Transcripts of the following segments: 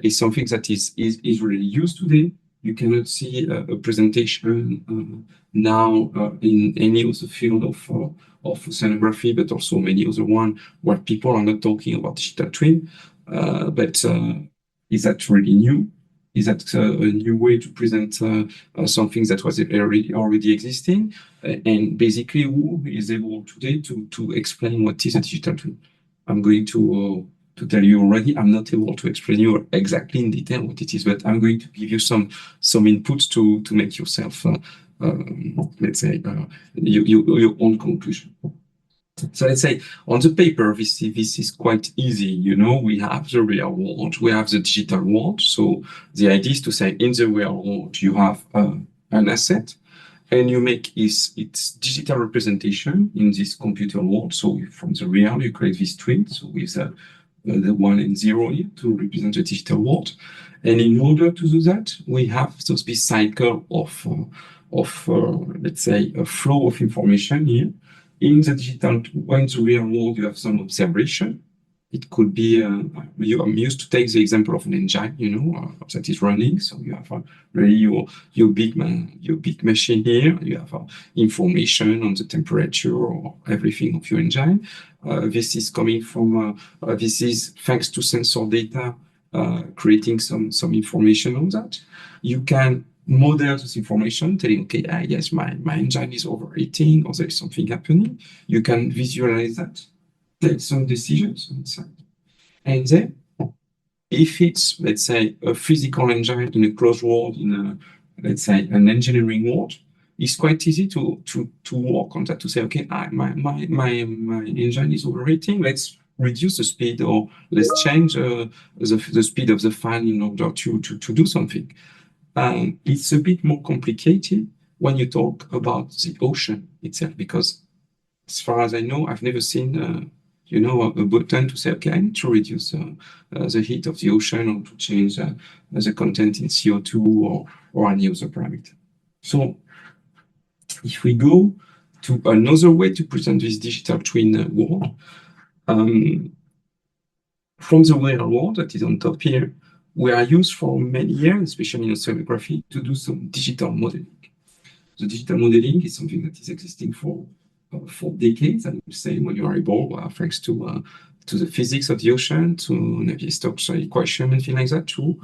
is something that is really used today. You cannot see a presentation now in any of the field of oceanography, but also many other one where people are not talking about digital twin. But is that really new? Is that a new way to present something that was already existing? And basically, who is able today to explain what is a digital twin? I'm going to tell you already. I'm not able to explain you exactly in detail what it is, but I'm going to give you some inputs to make yourself, let's say, your own conclusion. So let's say on the paper, this is quite easy. You know, we have the real world, we have the digital world. So the idea is to say in the real world, you have an asset and you make its digital representation in this computer world. So from the real, you create this twin. So with the 1 and 0 here to represent the digital world. And in order to do that, we have this cycle of let's say, a flow of information here. In the digital, in the real world, you have some observation. It could be, I'm used to take the example of an engine, you know, that is running. So you have really your big machine here. You have information on the temperature or everything of your engine. This is coming from, this is thanks to sensor data, creating some information on that. You can model this information, telling, okay, yes, my engine is overheating or there is something happening. You can visualize that, take some decisions on that. And then, if it's, let's say, a physical engine in a closed world, in a, let's say, an engineering world, it's quite easy to work on that, to say, okay, my engine is overheating, let's reduce the speed, or let's change the speed of the fan in order to do something. It's a bit more complicated when you talk about the ocean itself, because as far as I know, I've never seen, you know, a button to say, okay, I need to reduce the heat of the ocean or to change the content in CO2 or any other parameter. So if we go to another way to present this digital twin world, from the real world that is on top here, we are used for many years, especially in oceanography, to do some digital modeling. The digital modeling is something that is existing for decades, I would say, when you are able, thanks to the physics of the ocean, to Navier-Stokes equation and things like that, to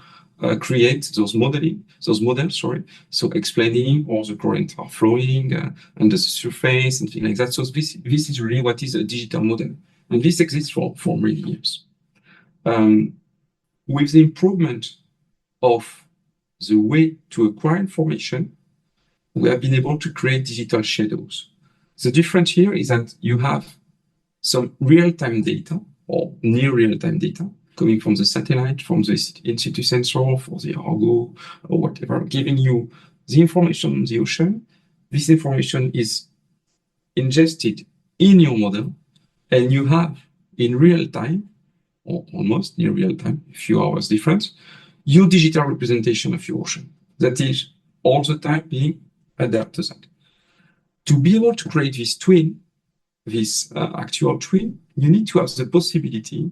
create those models. So explaining all the currents are flowing under the surface and things like that. So this is really what is a digital model, and this exists for many years. With the improvement of the way to acquire information, we have been able to create digital shadows. The difference here is that you have some real-time data or near real-time data coming from the satellite, from the in-situ sensor, for the Argo or whatever, giving you the information on the ocean. This information is ingested in your model, and you have in real time, or almost near real time, a few hours difference, your digital representation of your ocean. That is all the time being adapted to that. To be able to create this twin, this actual twin, you need to have the possibility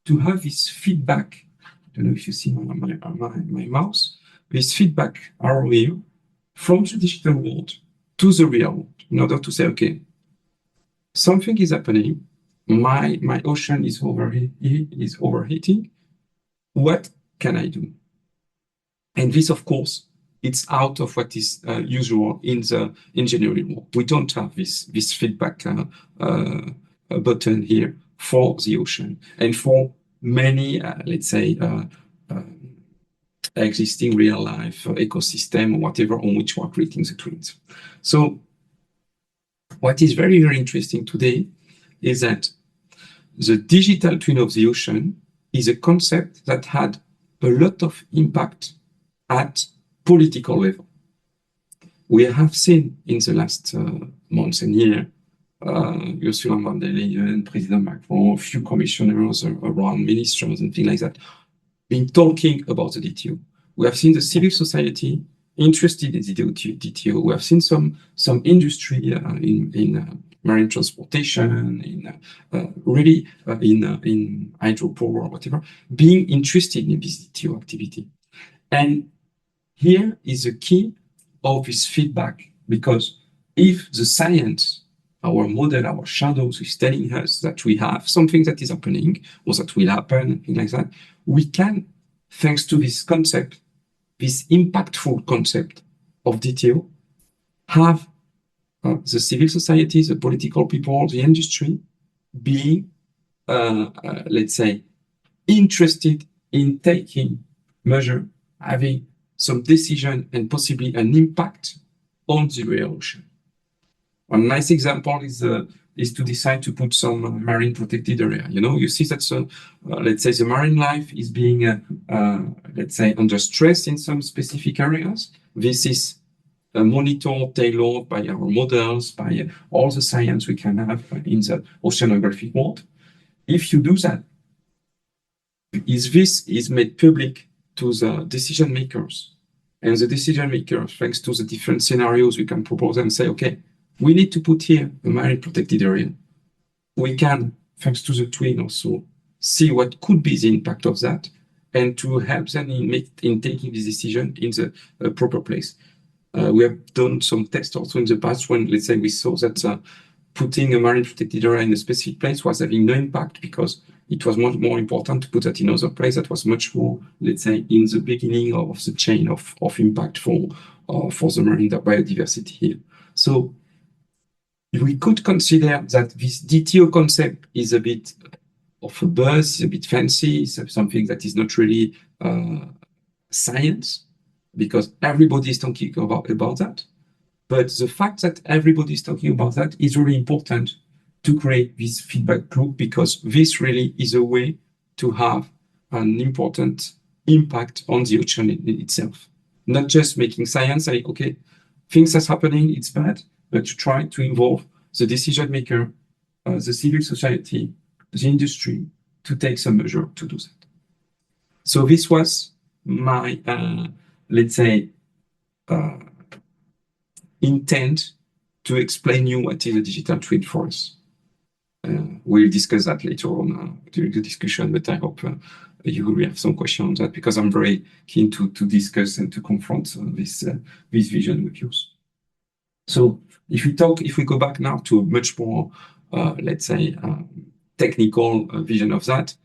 to have this feedback. I don't know if you see my mouse, this feedback arrow here from the digital world to the real world, in order to say, okay, something is happening, my ocean is overheating. What can I do? And this, of course, it's out of what is usual in the engineering world. We don't have this feedback button here for the ocean and for many, let's say, existing real life ecosystem or whatever on which we are creating the twins. So what is very, very interesting today is that the digital twin of the ocean is a concept that had a lot of impact at political level. We have seen in the last months and years, Ursula von der Leyen, President Macron, a few commissioners around ministers and things like that, been talking about the DTO. We have seen the civil society interested in the DTO. We have seen some industry in marine transportation, in hydropower or whatever, being interested in this DTO activity. And here is the key of this feedback, because if the science, our model, our shadows is telling us that we have something that is happening or that will happen, things like that, we can, thanks to this concept, this impactful concept of DTO, have the civil society, the political people, the industry being, let's say, interested in taking measure, having some decision and possibly an impact on the real ocean. One nice example is to decide to put some marine protected area. You see that, let's say, the marine life is being, let's say, under stress in some specific areas. This is monitored, tailored by our models, by all the science we can have in the oceanographic world. If you do that, this is made public to the decision makers. And the decision makers, thanks to the different scenarios, we can propose and say, okay, we need to put here a marine protected area. We can, thanks to the twin also, see what could be the impact of that and to help them in taking this decision in the proper place. We have done some tests also in the past when, let's say, we saw that putting a marine protected area in a specific place was having no impact because it was much more important to put that in other place that was much more, let's say, in the beginning of the chain of impact for the marine biodiversity here. So we could consider that this DTO concept is a bit of a buzz, a bit fancy, something that is not really science, because everybody is talking about that. But the fact that everybody is talking about that is really important to create this feedback loop, because this really is a way to have an important impact on the ocean in itself. Not just making science, say, okay, things are happening, it's bad, but to try to involve the decision maker, the civil society, the industry, to take some measure to do that. So this was my, let's say, intent to explain you what is a digital twin for us. We'll discuss that later on during the discussion, but I hope you will have some questions on that, because I'm very keen to discuss and to confront this vision with you. So if we go back now to a much more, let's say, technical vision of that,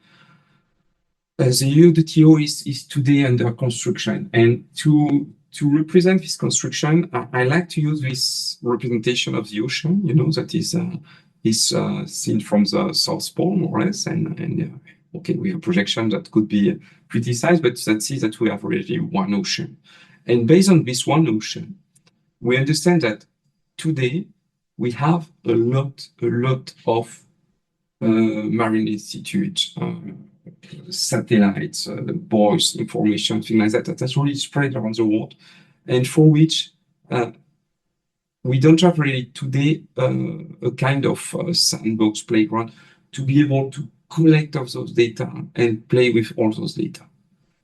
the DTO is today under construction, and to represent this construction, I like to use this representation of the ocean, that is seen from the South Pole, more or less, and okay, we have projection that could be pretty size, but let's see that we have already one ocean. And based on this one ocean, we understand that today we have a lot of marine institutes, satellites, buoys, information, things like that's really spread around the world, and for which we don't have really today a kind of sandbox playground to be able to collect all those data and play with all those data.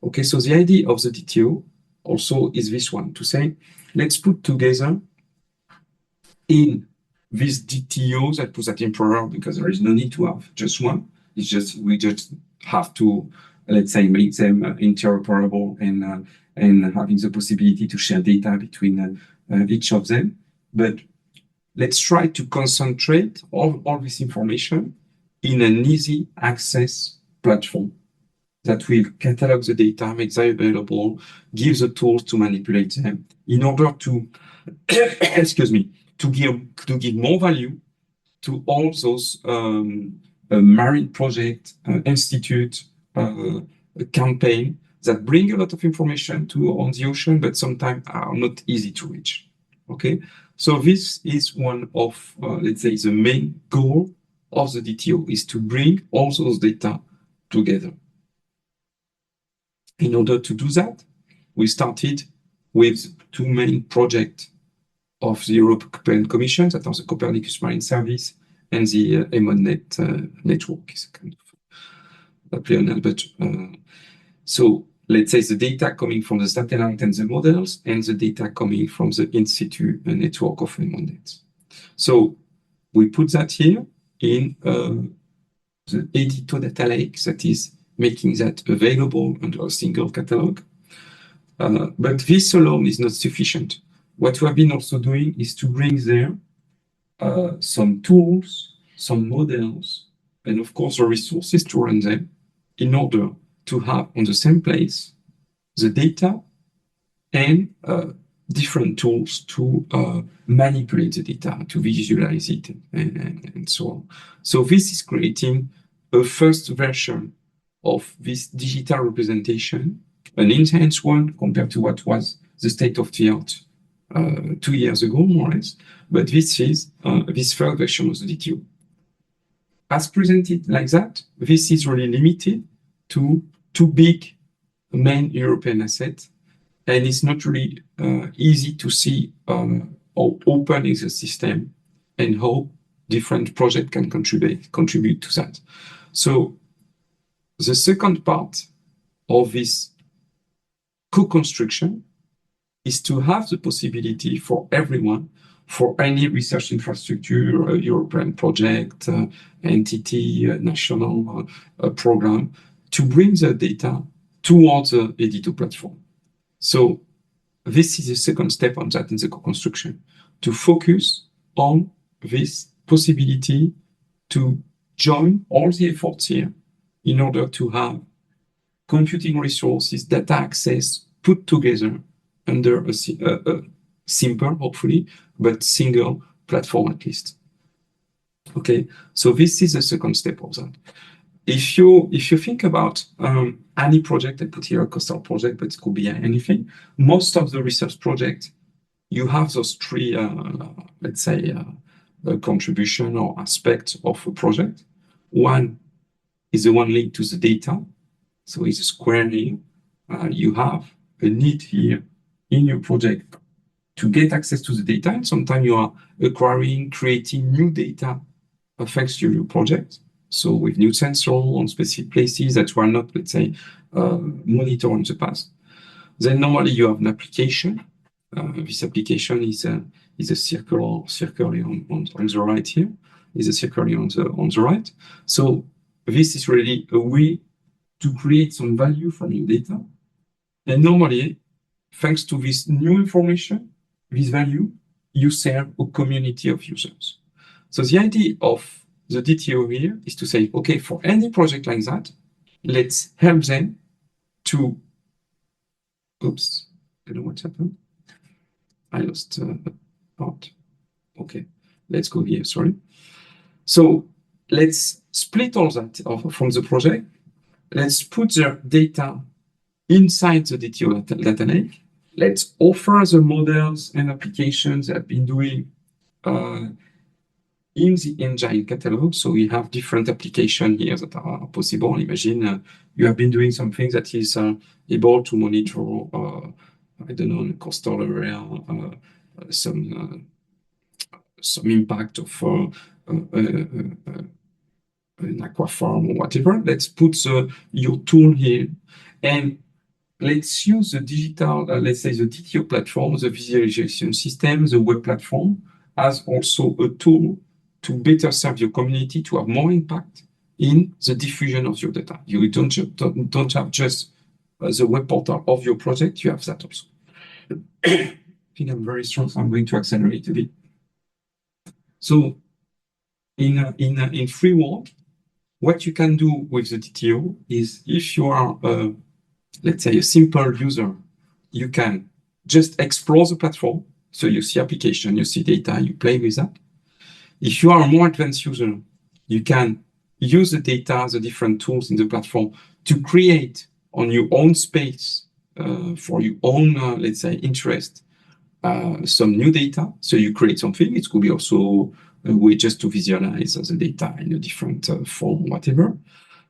Okay, so the idea of the DTO also is this one, to say, let's put together in this DTO, that put that in plural because there is no need to have just one. It's just, we just have to, let's say, make them interoperable and having the possibility to share data between each of them. But let's try to concentrate all this information in an easy access platform that will catalog the data, make them available, give the tools to manipulate them in order to, excuse me, to give more value to all those marine project, institute, campaign that bring a lot of information on the ocean, but sometimes are not easy to reach. Okay, so this is one of, let's say, the main goal of the DTO, is to bring all those data together. In order to do that, we started with two main projects of the European Commission, that are the Copernicus Marine Service and the EMONNet network. Is a kind of a play on that, but so let's say the data coming from the satellite and the models, and the data coming from the in situ network of EMONNet. So we put that here in the DTO data lake that is making that available under a single catalog. But this alone is not sufficient. What we have been also doing is to bring there some tools, some models, and of course the resources to run them in order to have on the same place the data and different tools to manipulate the data, to visualize it, and so on. So this is creating a first version of this digital representation, an enhanced one compared to what was the state of the art 2 years ago, more or less. But this is this third version of the DTO. As presented like that, this is really limited to 2 big main European assets, and it's not really easy to see how open is the system and how different projects can contribute to that. So the second part of this co-construction is to have the possibility for everyone, for any research infrastructure, European project, entity, national program, to bring the data towards the DTO platform. So this is the second step on that in the co-construction, to focus on this possibility to join all the efforts here in order to have computing resources, data access put together under a simple, hopefully, but single platform at least. Okay, so this is the second step of that. If you think about any project, I put here a coastal project, but it could be anything. Most of the research projects, you have those 3, let's say, contribution or aspects of a project. One is the one linked to the data. So it's a square here. You have a need here in your project to get access to the data. And sometimes you are acquiring, creating new data thanks to your project. So with new sensors on specific places that were not, let's say, monitored in the past. Then normally you have an application. This application is a circle on the right here. Is a circle on the right. So this is really a way to create some value from your data. And normally, thanks to this new information, this value, you serve a community of users. So the idea of the DTO here is to say, okay, for any project like that, let's help them to, oops, I don't know what's happened. I lost a part. Okay, let's go here, sorry. So let's split all that from the project. Let's put the data inside the DTO data lake. Let's offer the models and applications that have been doing in the engine catalog. So we have different applications here that are possible. Imagine you have been doing something that is able to monitor, I don't know, in a coastal area, some impact of an aqua farm or whatever. Let's put your tool here and let's use the digital, let's say the DTO platform, the visualization system, the web platform as also a tool to better serve your community, to have more impact in the diffusion of your data. You don't have just the web portal of your project, you have that also. I think I'm very strong, so I'm going to accelerate a bit. So in free world, what you can do with the DTO is if you are, let's say, a simple user, you can just explore the platform. So you see application, you see data, you play with that. If you are a more advanced user, you can use the data, the different tools in the platform to create on your own space for your own, let's say, interest, some new data. So you create something. It could be also a way just to visualize the data in a different form, whatever.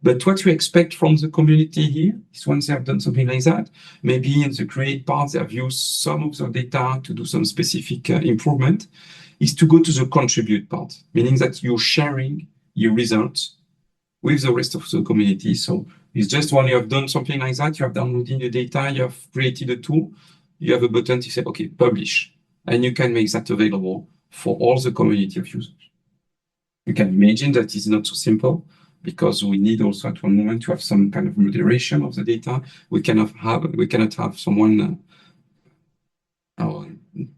But what you expect from the community here is once they have done something like that, maybe in the create part, they have used some of the data to do some specific improvement, is to go to the contribute part, meaning that you're sharing your results with the rest of the community. So it's just when you have done something like that, you have downloaded the data, you have created a tool, you have a button to say, okay, publish, and you can make that available for all the community of users. You can imagine that it's not so simple because we need also at one moment to have some kind of moderation of the data. We cannot have someone, our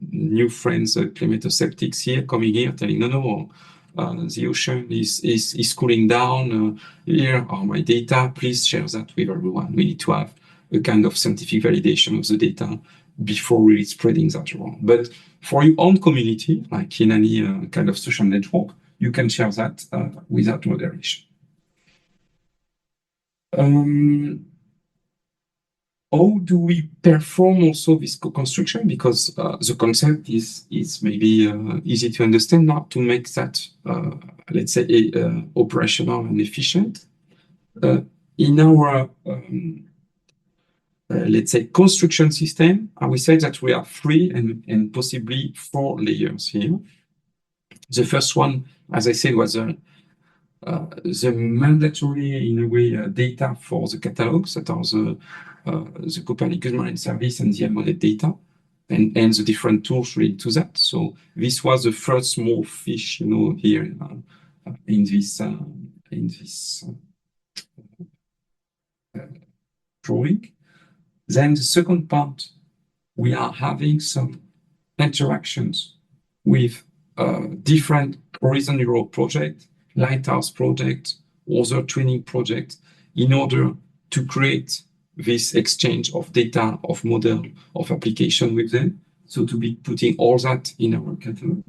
new friends, climate skeptics here, coming here telling, no, the ocean is cooling down. Here are my data. Please share that with everyone. We need to have a kind of scientific validation of the data before really spreading that around. But for your own community, like in any kind of social network, you can share that without moderation. How do we perform also this co-construction? Because the concept is maybe easy to understand now to make that, let's say, operational and efficient. In our, let's say, construction system, we say that we have 3 and possibly 4 layers here. The first one, as I said, was the mandatory, in a way, data for the catalogs that are the Copernicus Marine Service and the Almonet data, and the different tools related to that. So this was the first small fish, here in this drawing. Then the second part, we are having some interactions with different Horizon Europe projects, Lighthouse projects, other training projects, in order to create this exchange of data, of model, of application with them. So to be putting all that in our catalog.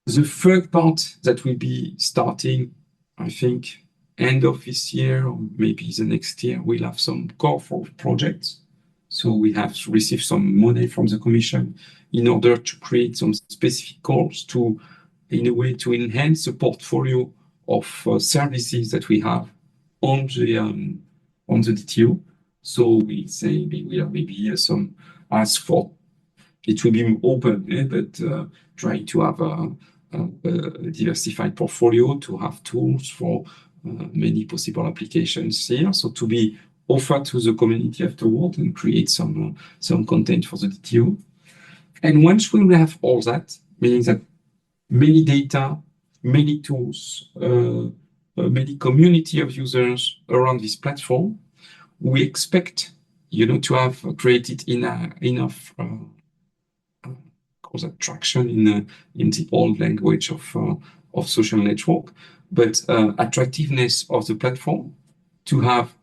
The third part that will be starting, I think, end of this year or maybe the next year, we'll have some core for projects. So we have received some money from the Commission in order to create some specific calls to, in a way, to enhance the portfolio of services that we have on the DTO. So we say we have maybe some ask for, it will be open, but trying to have a diversified portfolio, to have tools for many possible applications here. So to be offered to the community afterward and create some content for the DTO. And once we will have all that, meaning that many data, many tools, many community of users around this platform, we expect, to have created enough traction in the old language of social network, but attractiveness of the platform to have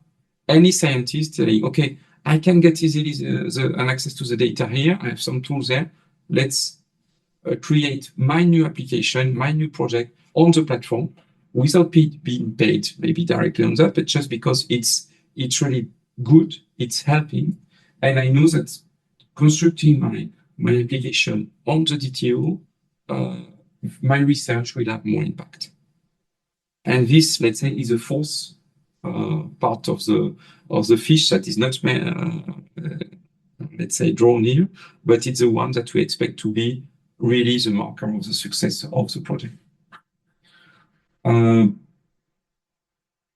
any scientist telling, okay, I can get easily an access to the data here. I have some tools there. Let's create my new application, my new project on the platform without being paid maybe directly on that, but just because it's really good, it's helping. And I know that constructing my application on the DTO, my research will have more impact. And this, let's say, is a fourth part of the fish that is not, let's say, drawn here, but it's the one that we expect to be really the marker of the success of the project.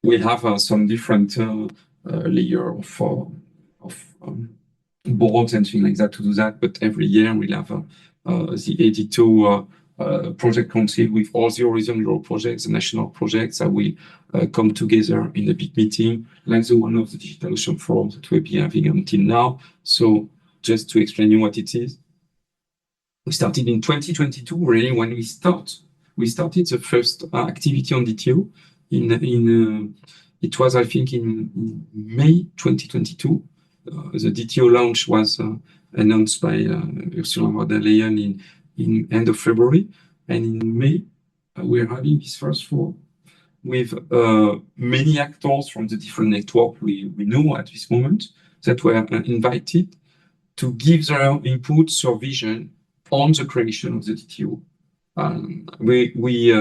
We have some different layer of boards and things like that to do that, but every year we'll have the DTO project council with all the Horizon Europe projects, the national projects that will come together in a big meeting, like the one of the Digital Ocean Forum that we'll be having until now. So just to explain you what it is, we started in 2022, really, when we started the first activity on DTO it was, I think, in May 2022. The DTO launch was announced by Ursula von der Leyen in end of February, and in May we're having this first forum with many actors from the different network we know at this moment that were invited to give their input, their vision on the creation of the DTO. We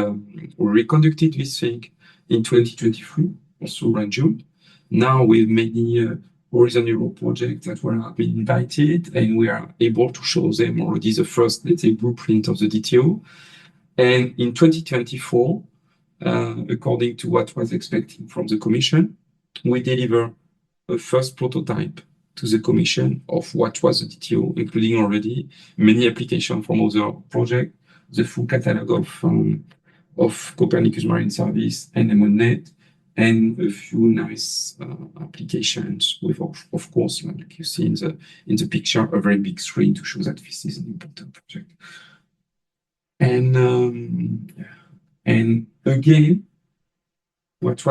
reconducted this thing in 2023, also around June. Now with many Horizon Europe projects that were being invited, and we are able to show them already the first, let's say, blueprint of the DTO. And in 2024, according to what was expected from the Commission, we deliver a first prototype to the Commission of what was the DTO, including already many applications from other projects, the full catalog of Copernicus Marine Service and EMONNet, and a few nice applications with, of course, like you see in the picture, a very big screen to show that this is an important project. And again, what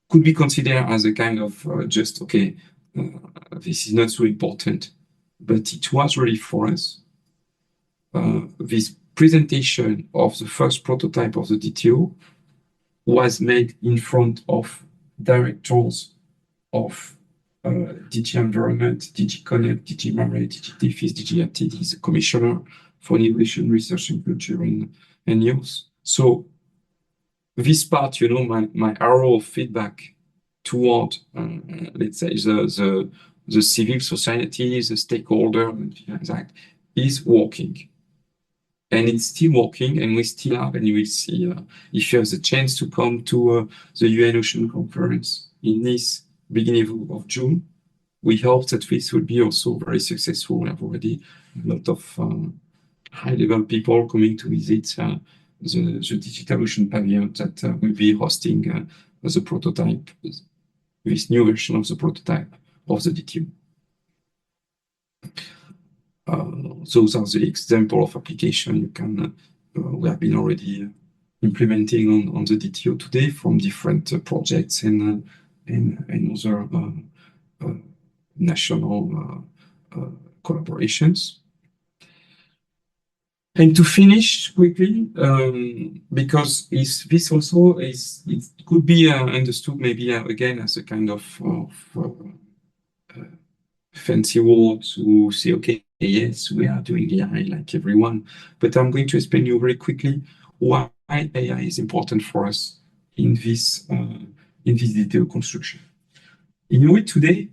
could be considered as a kind of just, okay, this is not so important, but it was really for us. This presentation of the first prototype of the DTO was made in front of directors of DG Environment, DG Connect, DG Marais, DG DFIS, DG ATD, the Commissioner for Innovation, Research and Culture and Youth. So this part, you know, my arrow of feedback toward, let's say, the civil society, the stakeholder, that is working. And it's still working, and we still have, and you will see, if you have the chance to come to the UN Ocean Conference in Nice, beginning of June, we hope that this will be also very successful. We have already a lot of high-level people coming to visit the Digital Ocean Pavilion that will be hosting the prototype, this new version of the prototype of the DTO. Those are the example of application you can we have been already implementing on the DTO today from different projects and other national collaborations. And to finish quickly, because this also is, it could be understood maybe again as a kind of fancy word to say, okay, yes, we are doing AI like everyone, but I'm going to explain you very quickly why AI is important for us in this DTO construction. In a way, today,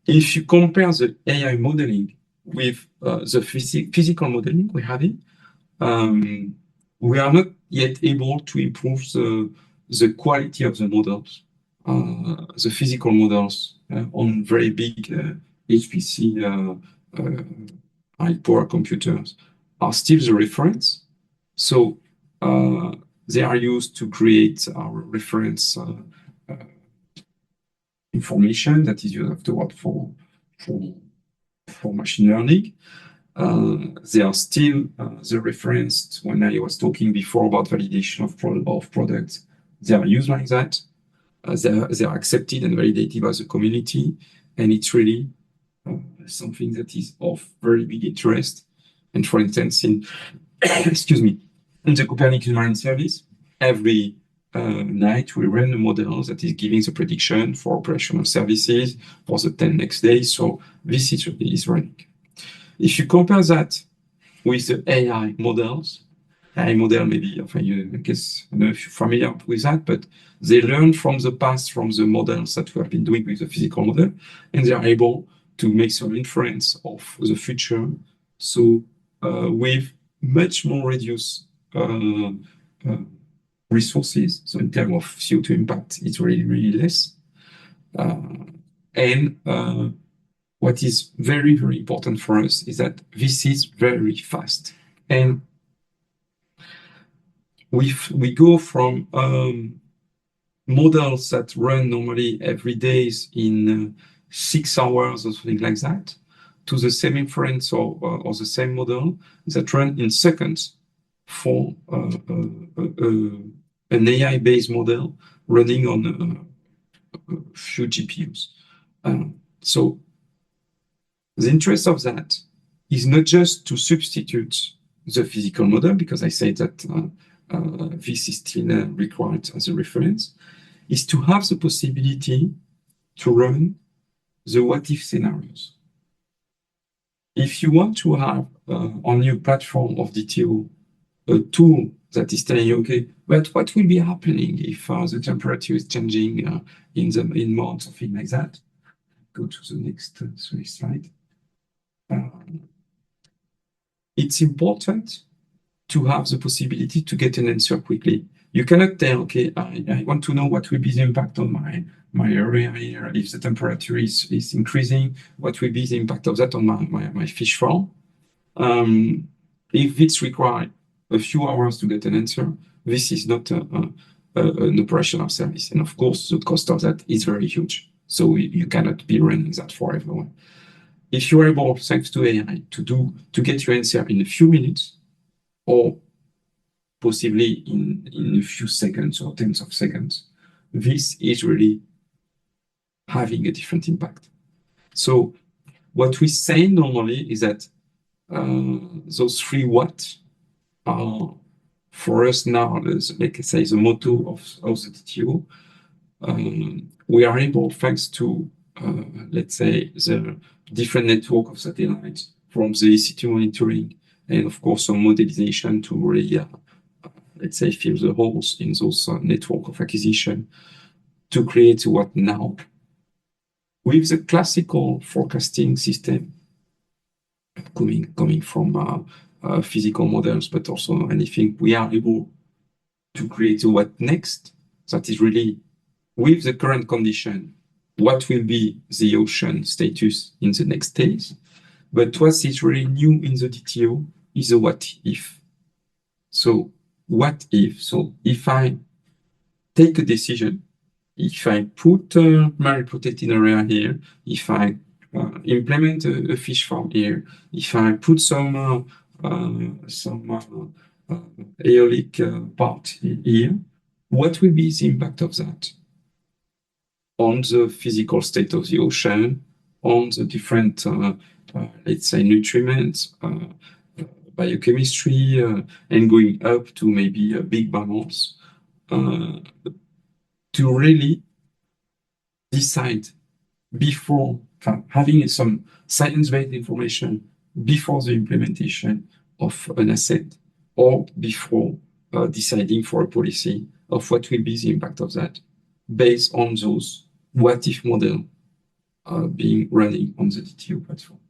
if you compare the AI modeling with the physical modeling we have in, we are not yet able to improve the quality of the models, the physical models on very big HPC high power computers are still the reference. So they are used to create our reference information that is used afterward for machine learning. They are still the reference. When I was talking before about validation of products, they are used like that. They are accepted and validated by the community, and it's really something that is of very big interest. And for instance, in excuse me, in the Copernicus Marine Service, every night we run a model that is giving the prediction for operational services for the 10 next days. So this is running. If you compare that with the AI models, AI model maybe, I guess, I don't know if you're familiar with that, but they learn from the past, from the models that we have been doing with the physical model, and they are able to make some inference of the future. So with much more reduced resources. So in terms of CO2 impact, it's really, really less. What is very, very important for us is that this is very fast. And we go from models that run normally every day in 6 hours or something like that, to the same inference or the same model that run in seconds for an AI-based model running on a few GPUs. So the interest of that is not just to substitute the physical model, because I say that this is still required as a reference, is to have the possibility to run the what-if scenarios. If you want to have on your platform of DTO a tool that is telling you, okay, but what will be happening if the temperature is changing in months or things like that? Go to the next slide. It's important to have the possibility to get an answer quickly. You cannot tell, okay, I want to know what will be the impact on my area here. If the temperature is increasing, what will be the impact of that on my fish farm? If it's required a few hours to get an answer, this is not an operational service. And of course, the cost of that is very huge. So you cannot be running that for everyone. If you are able, thanks to AI, to get your answer in a few minutes, or possibly in a few seconds or tens of seconds, this is really having a different impact. So what we say normally is that those 3 what are for us now, like I say, the motto of the DTO. We are able, thanks to let's say the different network of satellites from the ECT monitoring and of course some modelization to really let's say fill the holes in those network of acquisition to create what now. With the classical forecasting system coming from physical models, but also anything, we are able to create a what next. That is really, with the current condition, what will be the ocean status in the next days. But what is really new in the DTO is a what if. So what if? So if I take a decision, if I put a marine protected area here, if I implement a fish farm here, if I put some aeolic part here, what will be the impact of that on the physical state of the ocean, on the different, let's say, nutriments, biochemistry, and going up to maybe big mammals, to really decide before having some science-based information before the implementation of an asset, or before deciding for a policy of what will be the impact of that based on those what-if model being running on the DTO platform.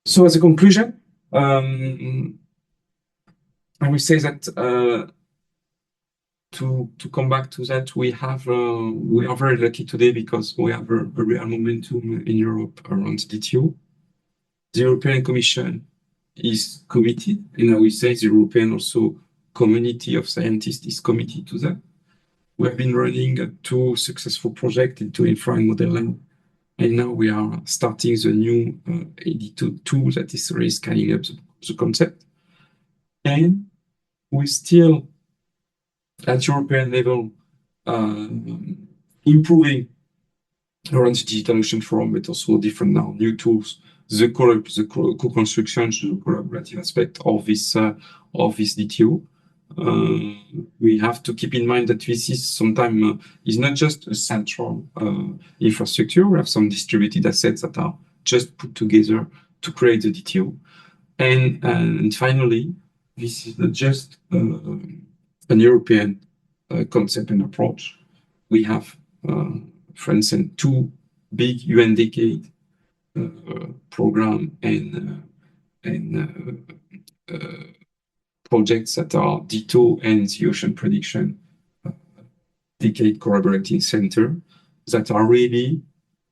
So as a conclusion, I will say that to come back to that, we are very lucky today because we have a real momentum in Europe around DTO. The European Commission is committed, and I will say the European also community of scientists is committed to that. We have been running 2 successful projects into infra and model lab, and now we are starting the new AD2 tool that is really scaling up the concept. And we still, at European level, improving around the Digital Ocean Forum, but also different now new tools, the co-construction, the collaborative aspect of this DTO. We have to keep in mind that this is sometimes is not just a central infrastructure. We have some distributed assets that are just put together to create the DTO. And finally, this is not just an European concept and approach. We have, for instance, 2 big UN decade program and projects that are DTO and the Ocean Prediction Decade Collaborating Center that are really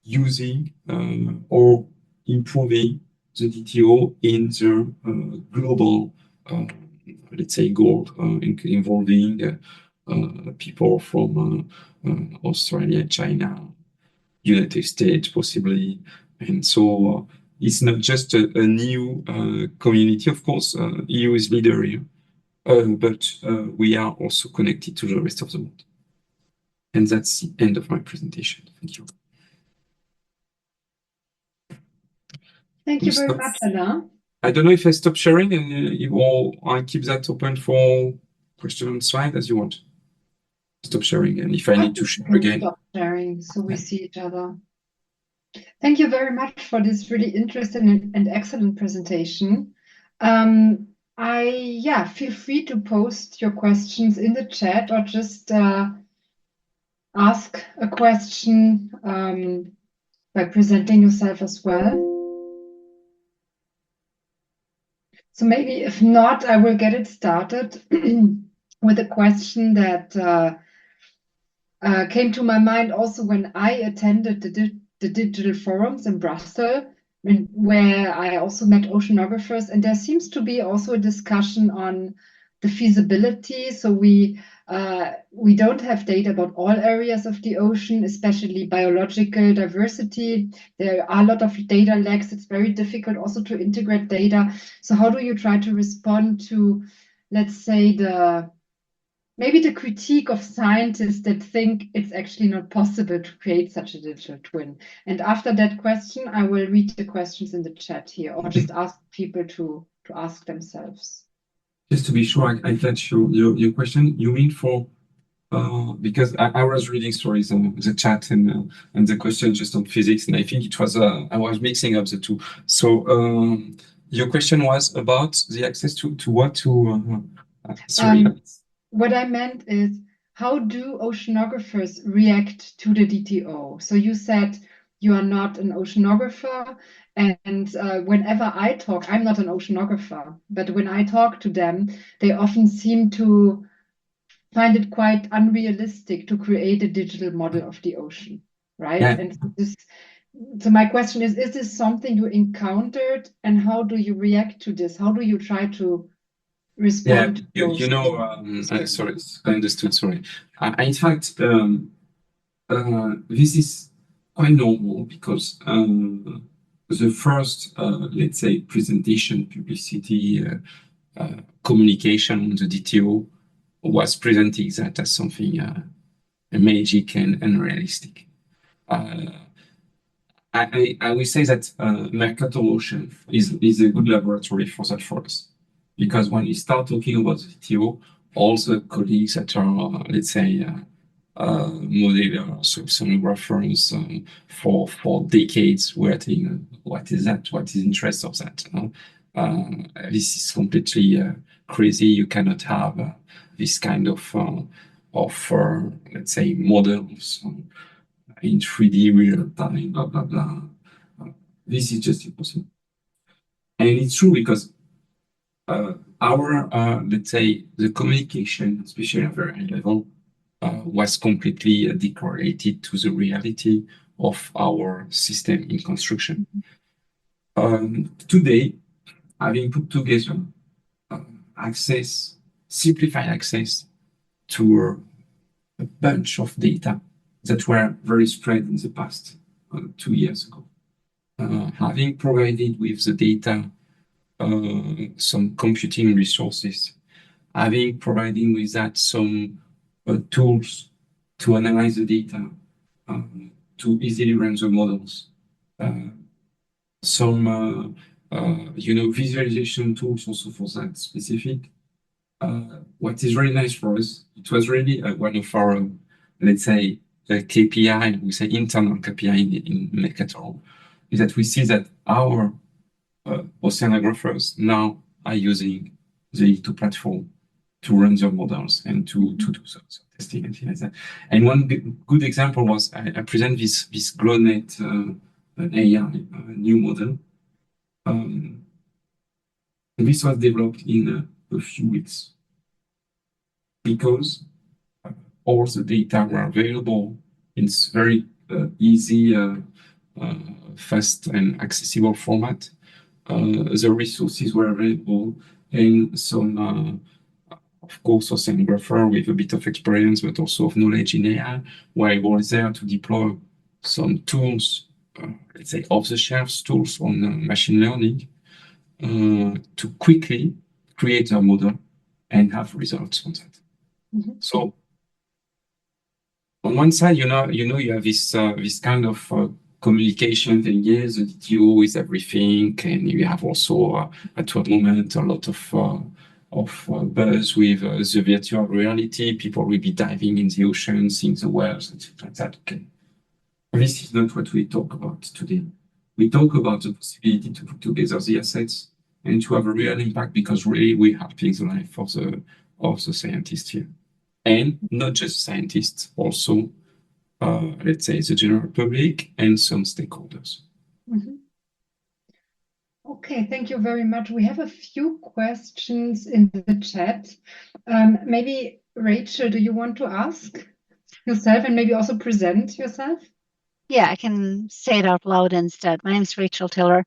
using or improving the DTO in the global, let's say, goal involving people from Australia, China, United States, possibly. And so it's not just a new community. Of course, EU is leader here, but we are also connected to the rest of the world. And that's the end of my presentation. Thank you. Thank you very much, Alain. I don't know if I stop sharing and I keep that open for question on slide as you want. Stop sharing, and if I need to share again. Stop sharing so we see each other. Thank you very much for this really interesting and excellent presentation. Feel free to post your questions in the chat or just ask a question by presenting yourself as well. So maybe if not, I will get it started with a question that came to my mind also when I attended the digital forums in Brussels. where I also met oceanographers, and there seems to be also a discussion on the feasibility. So we don't have data about all areas of the ocean, especially biological diversity. There are a lot of data lacks. It's very difficult also to integrate data. So how do you try to respond to, let's say, maybe the critique of scientists that think it's actually not possible to create such a digital twin? And after that question, I will read the questions in the chat here, or just ask people to ask themselves. Just to be sure, I catch your question. You mean for because I was reading stories on the chat and the question just on physics, and I think it was I was mixing up the two. So your question was about the access to what to sorry. What I meant is, how do oceanographers react to the DTO? So you said you are not an oceanographer, and whenever I talk, I'm not an oceanographer, but when I talk to them, they often seem to find it quite unrealistic to create a digital model of the ocean, right? Yeah. And so my question is this something you encountered, and how do you react to this? How do you try to respond? Yeah, you know, sorry, I understood. Sorry. In fact, this is quite normal because the first, let's say, presentation, publicity, communication on the DTO was presenting that as something magic and unrealistic. I will say that Mercator Ocean is a good laboratory for that for us, because when you start talking about the DTO, all the colleagues that are, let's say, modelers, oceanographers for decades were saying, what is that? What is the interest of that? This is completely crazy. You cannot have this kind of let's say, models in 3D real time, blah, blah, blah. This is just impossible. And it's true because our, let's say, the communication, especially at a very high level, was completely decorrelated to the reality of our system in construction. Today, having put together simplified access to a bunch of data that were very spread in the past 2 years ago, having provided with the data some computing resources, having providing with that some tools to analyze the data, to easily run the models, some visualization tools also for that specific. What is really nice for us, it was really one of our, let's say, KPI, we say internal KPI in Mercator, is that we see that our oceanographers now are using the E2 platform to run their models and to do some testing and things like that. And one good example was I present this GlowNet AI new model. This was developed in a few weeks because all the data were available in very easy, fast and accessible format. The resources were available, and some, of course, oceanographer with a bit of experience, but also of knowledge in AI, were able there to deploy some tools, let's say off-the-shelf tools on machine learning, to quickly create a model and have results on that. Mm-hmm. So on one side, you have this kind of communication thing. Yes, the DTO is everything, and you have also at one moment a lot of buzz with the virtual reality. People will be diving in the ocean, seeing the whales and things like that. Okay, this is not what we talk about today. We talk about the possibility to put together the assets and to have a real impact, because really we have things alive for the scientists here. And not just scientists, also, let's say, the general public and some stakeholders. Mm-hmm. Okay, thank you very much. We have a few questions in the chat. Maybe, Rachel, do you want to ask yourself and maybe also present yourself? Yeah, I can say it out loud instead. My name is Rachel Tiller,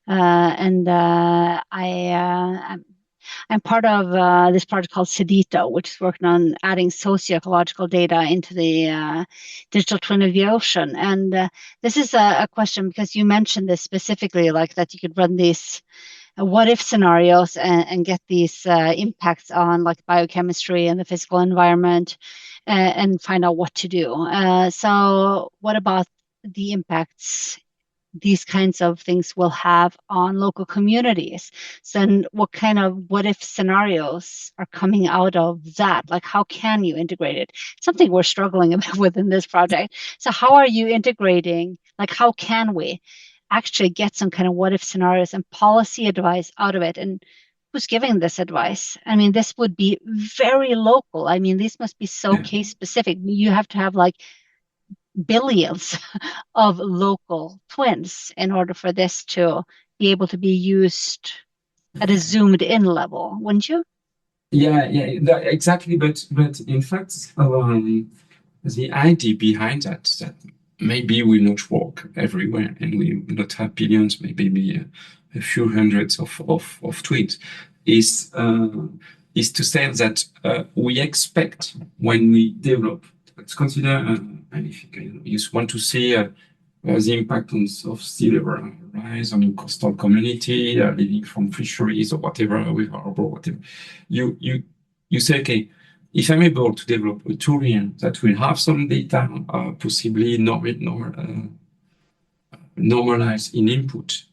and I'm part of this project called CDTO, which is working on adding socio-ecological data into the digital twin of the ocean. And this is a question because you mentioned this specifically, like that you could run these what if scenarios and get these impacts on like biochemistry and the physical environment and find out what to do. So what about the impacts these kinds of things will have on local communities? So then what kind of what if scenarios are coming out of that? Like how can you integrate it? It's something we're struggling a bit with in this project. So how are you integrating, like how can we actually get some kind of what if scenarios and policy advice out of it? And who's giving this advice? I mean, this would be very local. I mean, these must be so Yeah. case specific. You have to have like billions of local twins in order for this to be able to be used at a zoomed in level, wouldn't you? Yeah, exactly. But in fact, the idea behind that maybe will not work everywhere, and we will not have billions, maybe a few hundreds of twins, is to say that we expect when we develop. Let's consider, and if you want to see the impact of sea level rise on the coastal community living from fisheries or whatever with harbor, whatever. You say, okay, if I'm able to develop a tool here that will have some data, possibly normalized in input,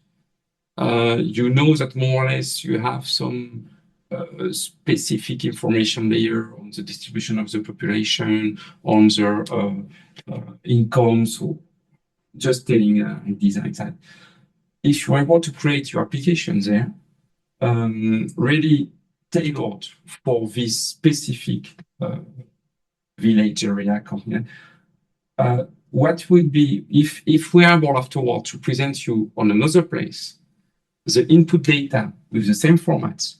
you know that more or less you have some specific information layer on the distribution of the population, on their income. So just telling ideas like that. If you are able to create your application there, really tailored for this specific village area, what would be if we are able afterward to present you on another place the input data with the same formats,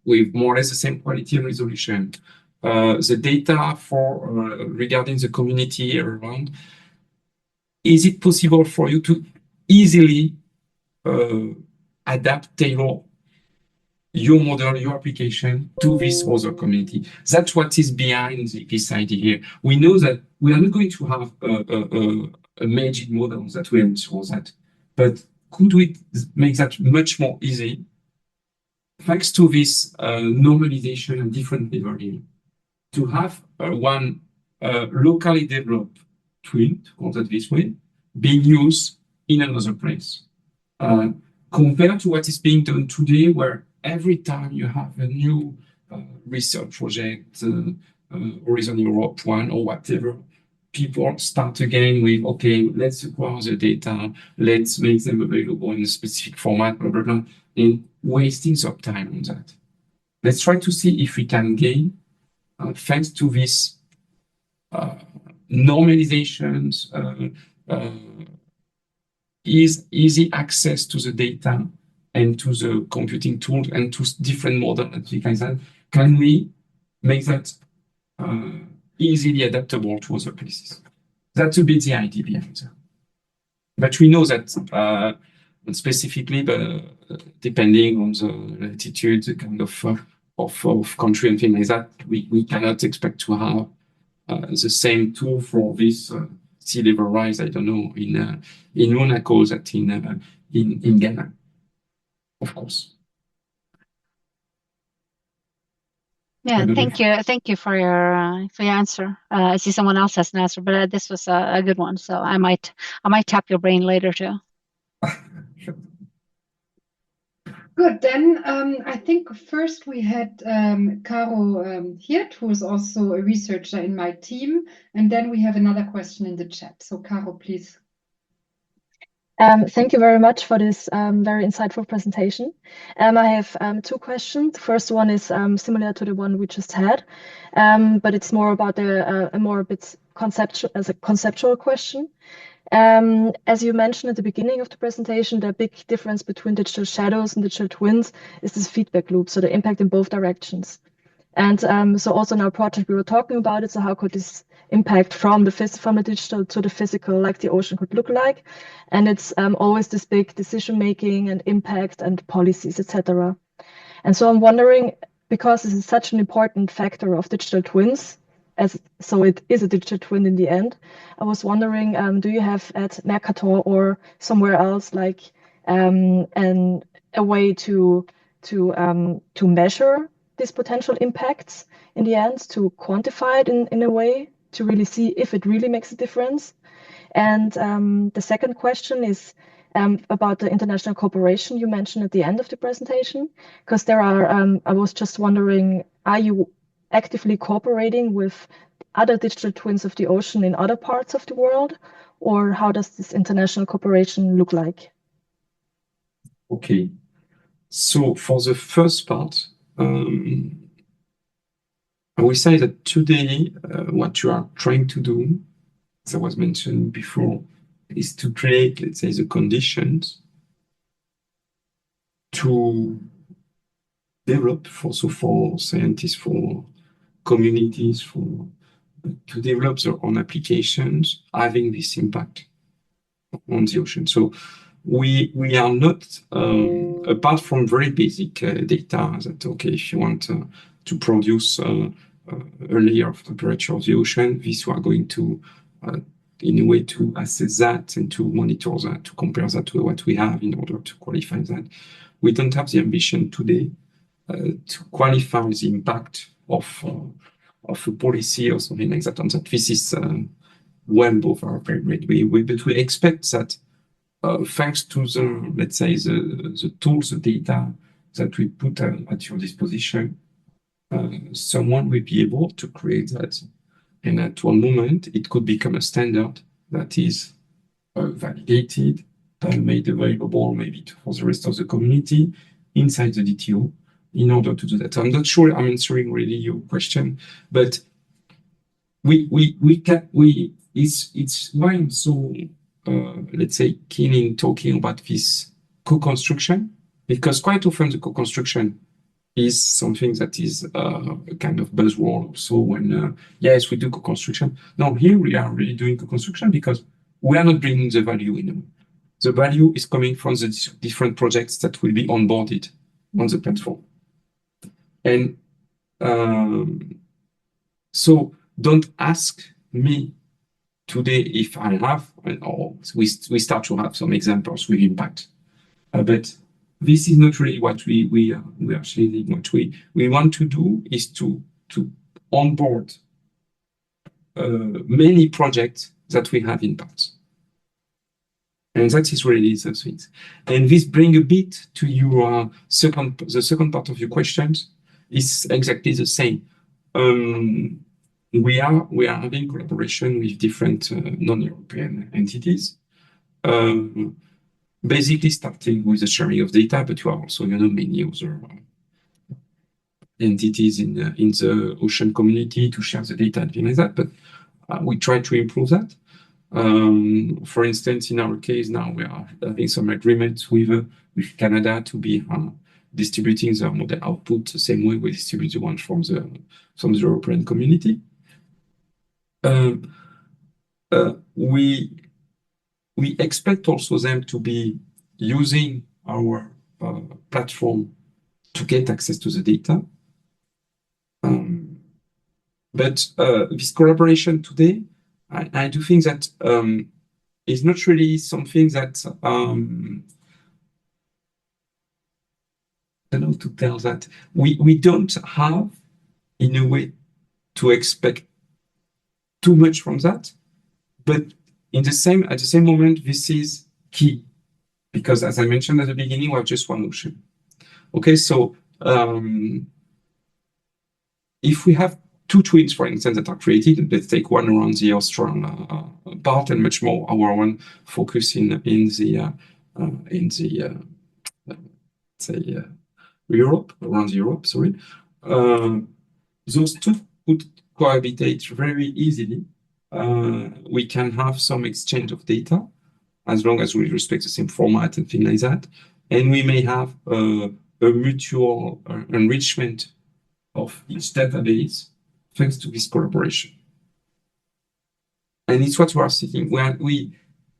with more or less the same quality and resolution, the data for regarding the community around, is it possible for you to easily adapt, tailor your model, your application to this other community? That's what is behind this idea here. We know that we are not going to have a magic model that will ensure that, but could we make that much more easy thanks to this normalization and different leveling to have one locally developed twin, to call that this way, being used in another place. Compared to what is being done today, where every time you have a new research project, Horizon Europe 1 or whatever, people start again with, okay, let's acquire the data, let's make them available in a specific format, blah, blah, blah, and wasting some time on that. Let's try to see if we can gain, thanks to this normalizations, easy access to the data and to the computing tools and to different models and things like that, can we make that easily adaptable to other places? That's a bit the idea behind that. But we know that specifically, depending on the latitude, the kind of country and things like that, we cannot expect to have the same tool for this sea level rise. I don't know in Monaco that in Ghana, of course. Yeah, thank you for your answer. I see someone else has an answer, but this was a good one, so I might tap your brain later too. Sure. Good. Then I think first we had Caro Hirt, who is also a researcher in my team, and then we have another question in the chat. So Caro, please. Thank you very much for this very insightful presentation. I have two questions. The first one is similar to the one we just had, but it's more about a bit conceptual question. As you mentioned at the beginning of the presentation, the big difference between digital shadows and digital twins is this feedback loop, so the impact in both directions. And so also in our project, we were talking about it. So how could this impact from the digital to the physical, like the ocean could look like? And it's always this big decision making and impact and policies, etc. And so I'm wondering, because this is such an important factor of digital twins, so it is a digital twin in the end. I was wondering, do you have at Mercator or somewhere else like a way to measure these potential impacts in the end, to quantify it in a way to really see if it really makes a difference? And the second question is about the international cooperation you mentioned at the end of the presentation, because there are, I was just wondering, are you actively cooperating with other digital twins of the ocean in other parts of the world, or how does this international cooperation look like? Okay, so for the first part, I will say that today, what you are trying to do, as I was mentioned before, is to create, let's say, the conditions to develop for scientists, for communities, to develop their own applications having this impact on the ocean. So we are not, apart from very basic data that, okay, if you want to produce a layer of temperature of the ocean, this you are going to, in a way, to assess that and to monitor that, to compare that to what we have in order to qualify that. We don't have the ambition today to qualify the impact of a policy or something like that on that. This is well above our pay grade. But we expect that thanks to the, let's say, the tools, the data that we put at your disposition, someone will be able to create that. And at one moment, it could become a standard that is validated, made available maybe for the rest of the community inside the DTO in order to do that. I'm not sure I'm answering really your question, but it's why I'm so, let's say, keen in talking about this co-construction, because quite often the co-construction is something that is a kind of buzzword. So when, yes, we do co-construction. No, here we are really doing co-construction because we are not bringing the value in. The value is coming from the different projects that will be onboarded on the platform. And so don't ask me today if I have, or we start to have some examples with impact. But this is not really what we are shading. What we want to do is to onboard many projects that we have impact. And that is really the thing. And this brings a bit to your the second part of your questions is exactly the same. We are having collaboration with different non-European entities. Basically starting with the sharing of data, but you are also, many other entities in the ocean community to share the data and things like that. But we try to improve that. For instance, in our case now, we are having some agreements with Canada to be distributing their model output the same way we distribute the one from the European community. We expect also them to be using our platform to get access to the data. But this collaboration today, I do think that is not really something that I don't know to tell that we don't have in a way to expect too much from that, but at the same moment, this is key because, as I mentioned at the beginning, we have just one ocean. Okay, so if we have two twins, for instance, that are created, let's take one around the Australian part and much more our one focus in the Europe, around Europe. Sorry, those two could cohabitate very easily. We can have some exchange of data as long as we respect the same format and things like that. And we may have a mutual enrichment of each database thanks to this collaboration. And it's what we are seeking.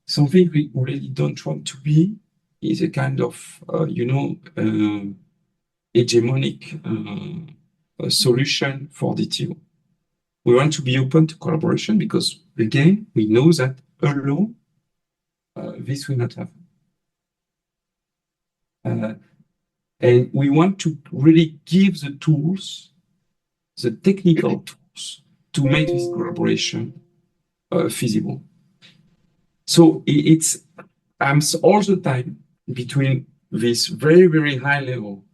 Something we really don't want to be is a kind of, hegemonic solution for DTO. We want to be open to collaboration because, again, we know that alone, this will not happen. And we want to really give the tools, the technical tools, to make this collaboration feasible. So I'm all the time between this very, very high level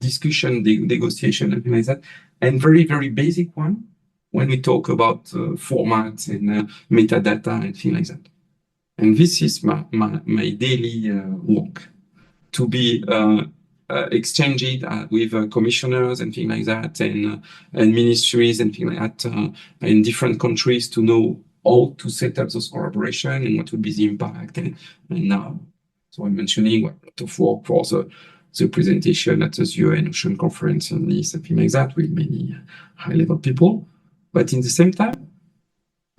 discussion, negotiation, and things like that, and very, very basic one when we talk about formats and metadata and things like that. And this is my daily work, to be exchanged with commissioners and things like that, and ministries and things like that in different countries, to know how to set up those collaboration and what would be the impact. And now, so I'm mentioning a lot of work for the presentation at the UN Ocean Conference and this and things like that, with many high-level people. But in the same time,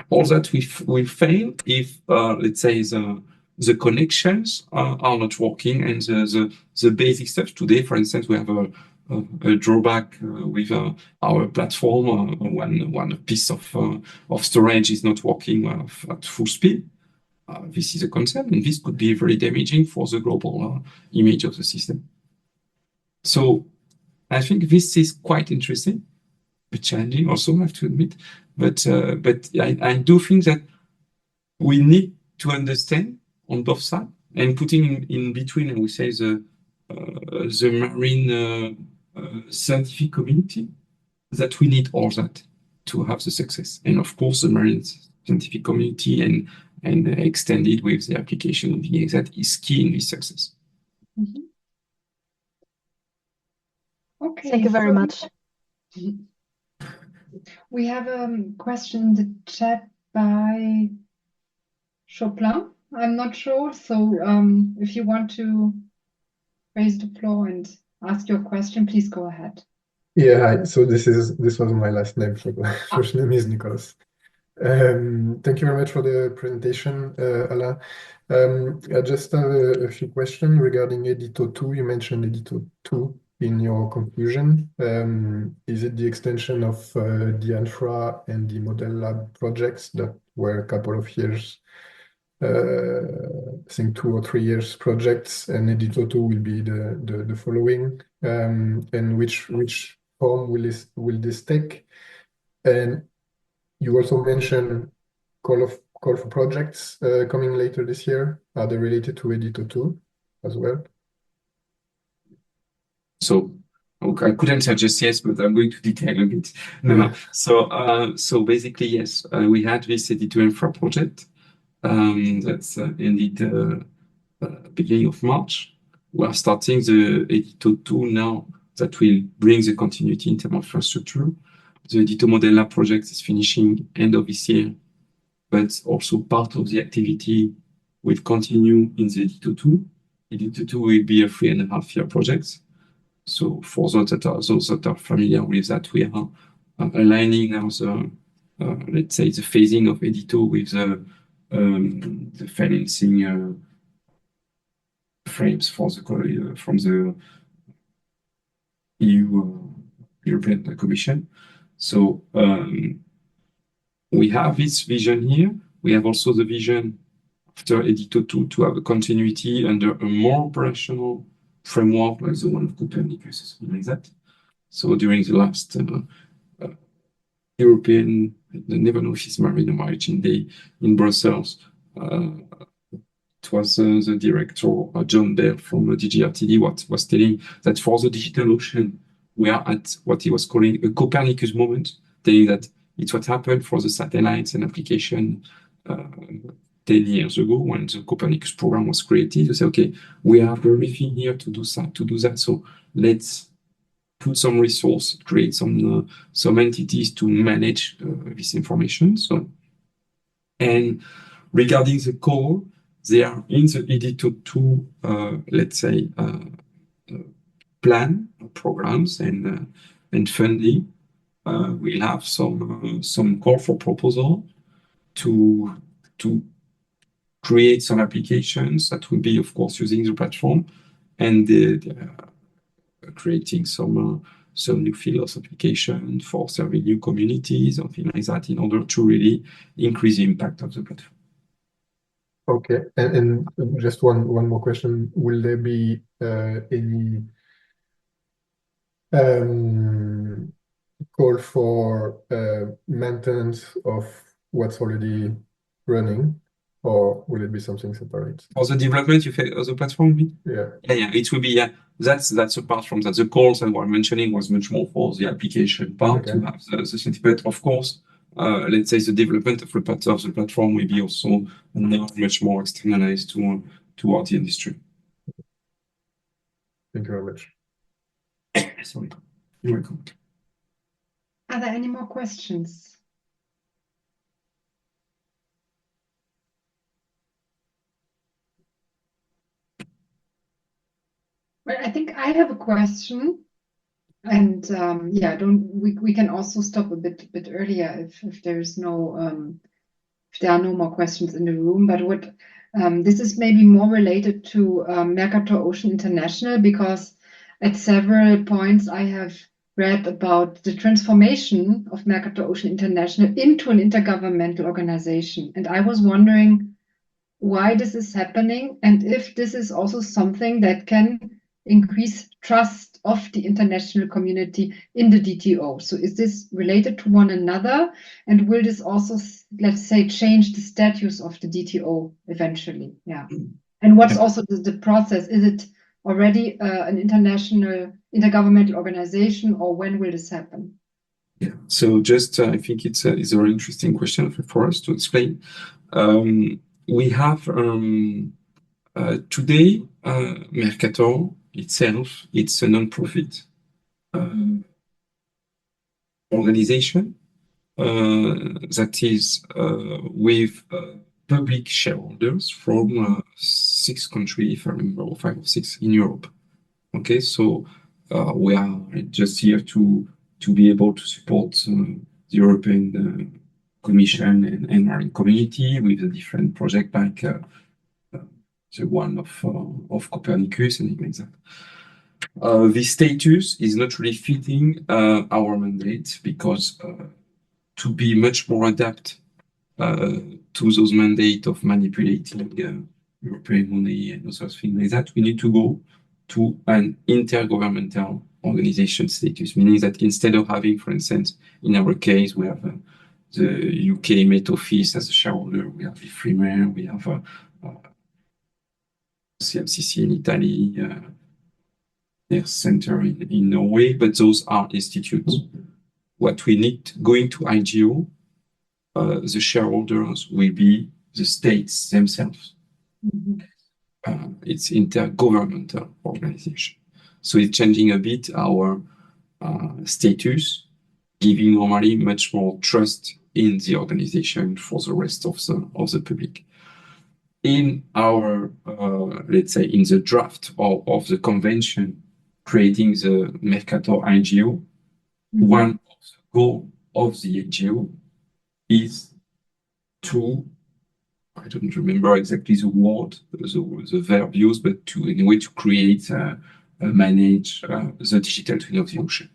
all that will fail if, let's say, the connections are not working, and the basic stuff. Today, for instance, we have a drawback with our platform. One piece of storage is not working at full speed. This is a concern, and this could be very damaging for the global image of the system. So I think this is quite interesting, but challenging also, I have to admit. But I do think that we need to understand on both sides, and putting in between, and we say the marine scientific community, that we need all that to have the success. And of course, the marine scientific community and extended with the application of the that is key in this success. Mm-hmm. Okay. Thank you very much. We have a question in the chat by Chopin. I'm not sure. So if you want to raise the floor and ask your question, please go ahead. Yeah, hi. So this was my last name. First name is Nicolas. Thank you very much for the presentation, Alain. I just have a few questions regarding Edito 2. You mentioned Edito 2 in your conclusion. Is it the extension of the Infra and the Model Lab projects that were a couple of years, I think 2 or 3 years projects, and Edito 2 will be the following? And which form will this take? And you also mentioned call for projects coming later this year. Are they related to Edito 2 as well? So okay, I couldn't suggest yes, but I'm going to detail a bit. No. So basically, yes, we had this Edito Infra project that's ended beginning of March. We are starting the Edito 2 now, that will bring the continuity in terms of infrastructure. The Edito Model Lab project is finishing end of this year, but also part of the activity will continue in the Edito 2. Edito 2 will be a 3.5-year project. So for those that are familiar with that, we are aligning now let's say, the phasing of Edito with the financing frames from the European Commission. So we have this vision here. We have also the vision after Edito 2 to have a continuity under a more operational framework like the one of Copernicus, something like that. So during the last European, I never know if it's Marine or Maritime Day in Brussels, it was the director, John Bell from DGRTD, was telling that for the digital ocean, we are at what he was calling a Copernicus moment, telling that it's what happened for the satellites and application 10 years ago when the Copernicus program was created. You say, okay, we have everything here to do that. So let's put some resource, create some entities to manage this information. So, and regarding the core, they are in the Edito 2, let's say, plan programs, and and funding, we'll have some call for proposal to create some applications that will be, of course, using the platform, and creating some new field of application for serving new communities or things like that, in order to really increase the impact of the platform. Okay, and just one more question: will there be any call for maintenance of what's already running, or will it be something separate? For the development of the platform? Yeah. Yeah, it will be, yeah. That's apart from that. The calls I was mentioning was much more for the application part, to have the certificate. Of course, let's say the development of the platform will be also now much more externalized towards the industry. Thank you very much. Sorry. You're welcome. Are there any more questions? Well, I think I have a question, and yeah, we can also stop a bit earlier if there's no if there are no more questions in the room. But what this is maybe more related to Mercator Ocean International, because at several points I have read about the transformation of Mercator Ocean International into an intergovernmental organization, and I was wondering why this is happening, and if this is also something that can increase trust of the international community in the DTO. So is this related to one another, and will this also, let's say, change the status of the DTO eventually? Yeah. And what's also the process? Is it already an international intergovernmental organization, or when will this happen? Yeah, so just I think it's a very interesting question for us to explain. We have today Mercator itself, it's a non-profit organization that is with public shareholders from 6 countries, if I remember, or 5 or 6 in Europe. Okay, so we are just here to be able to support the European Commission and marine community with a different project, like the one of Copernicus and things like that. This status is not really fitting our mandate, because to be much more adapt to those mandate of manipulating European money and other things like that, we need to go to an intergovernmental organization status, meaning that instead of having, for instance, in our case, we have the UK Met Office as a shareholder, we have the Freemer, we have CMCC in Italy, their center in Norway, but those are institutes. What we need going to IGO, the shareholders will be the states themselves. It's intergovernmental organization. So it's changing a bit our status, giving normally much more trust in the organization for the rest of the public. In our, let's say, in the draft of the convention creating the Mercator IGO, one of the goals of the IGO is to, I don't remember exactly the word, the verb used, but to, in a way, to create, manage the digital twin of the ocean.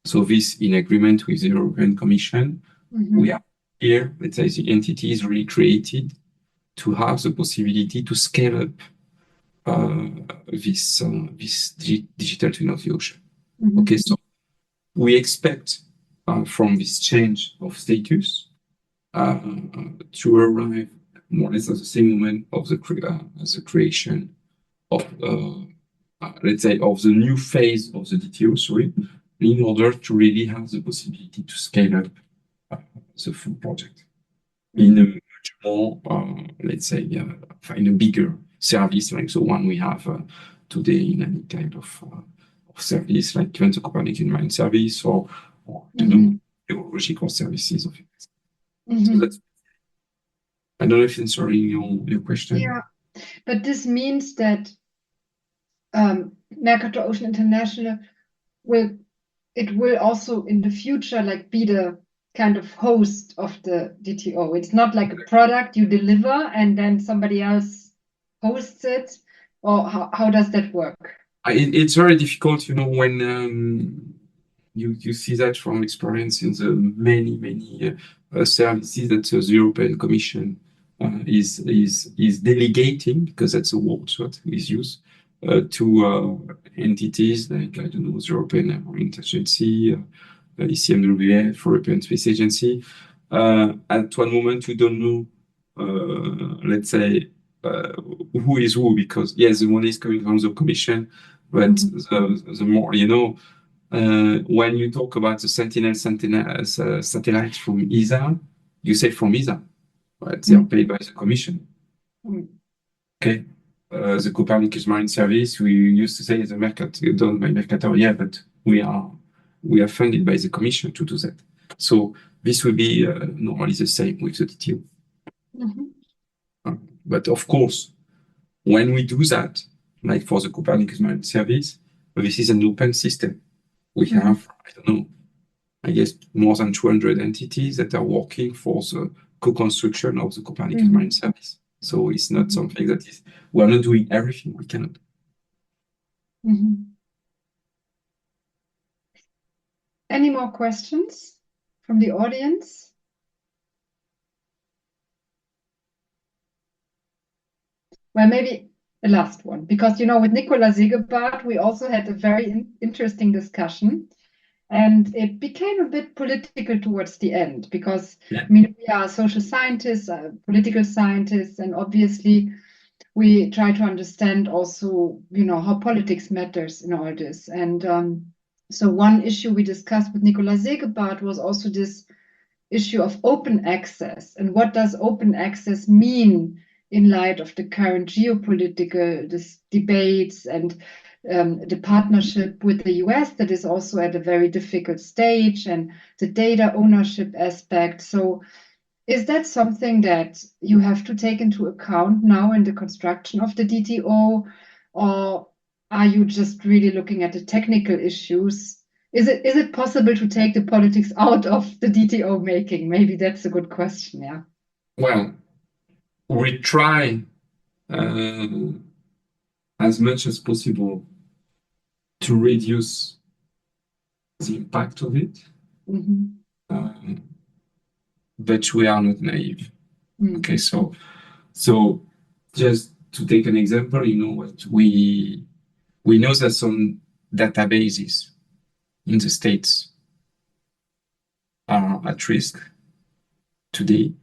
So this, in agreement with the European Commission, we are here, let's say, the entity is really created to have the possibility to scale up this digital twin of the ocean. Okay, so we expect from this change of status to arrive more or less at the same moment of the creation of, let's say, of the new phase of the DTO, sorry, in order to really have the possibility to scale up the full project in a much more, let's say, in a bigger service like the one we have today in any kind of service, like even the Copernicus Marine Service or you know, geological services of it. So that's, I don't know if answering your question. Yeah, but this means that Mercator Ocean International will it will also in the future like be the kind of host of the DTO. It's not like a product you deliver and then somebody else hosts it, or how does that work? It's very difficult, you know, when you see that from experience in the many services that the European Commission is delegating, because that's the word that is used to entities like, I don't know, the European Agency, ECMWF, European Space Agency. At one moment, you don't know, let's say, who is who, because yes, the money is coming from the Commission, but the more, you know, when you talk about the Sentinel satellite from ESA, you say from ESA, but they are paid by the Commission. Okay. The Copernicus Marine Service, we used to say the Mercator done by Mercator, yeah, but we are funded by the Commission to do that. So this will be normally the same with the DTO. But of course, when we do that, like for the Copernicus Marine Service, this is an open system. We have, I don't know, I guess more than 200 entities that are working for the co-construction of the Copernicus Marine Service. So it's not something that is, we're not doing everything, we cannot. Any more questions from the audience? Well, maybe a last one, because, you know, with Nicolas Segebart, we also had a very interesting discussion, and it became a bit political towards the end, because, I mean, we are social scientists, political scientists, and obviously we try to understand also, you know, how politics matters in all this. And so one issue we discussed with Nicolas Segebart was also this issue of open access, and what does open access mean in light of the current geopolitical debates and the partnership with the US that is also at a very difficult stage, and the data ownership aspect. So is that something that you have to take into account now in the construction of the DTO, or are you just really looking at the technical issues? Is it possible to take the politics out of the DTO making? Maybe that's a good question, yeah. Well, we try as much as possible to reduce the impact of it, but we are not naive. Okay, so just to take an example, you know what, we know that some databases in the States are at risk today.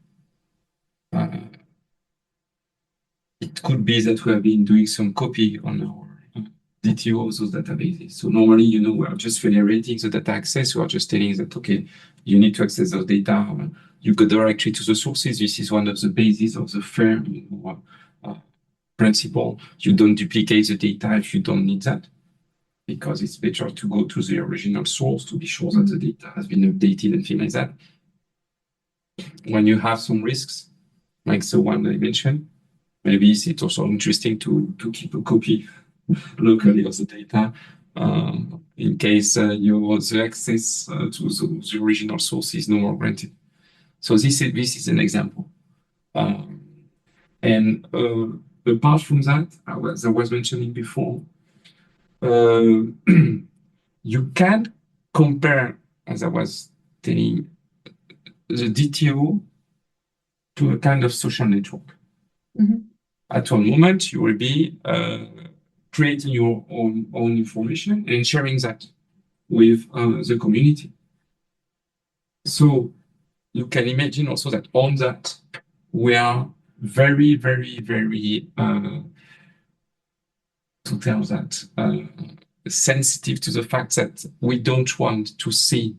It could be that we have been doing some copy on our DTO of those databases. So normally, you know, we are just federating the data access. We are just telling that, okay, you need to access those data. You go directly to the sources. This is one of the bases of the FAIR principle. You don't duplicate the data if you don't need that, because it's better to go to the original source to be sure that the data has been updated and things like that. When you have some risks, like the one I mentioned, maybe it's also interesting to keep a copy locally of the data in case the access to the original source is no more granted. So this is an example. And apart from that, I was mentioning before, you can compare, as I was telling, the DTO to a kind of social network. At one moment, you will be creating your own information and sharing that with the community. So you can imagine also that on that, we are very, very, very, to tell that, sensitive to the fact that we don't want to see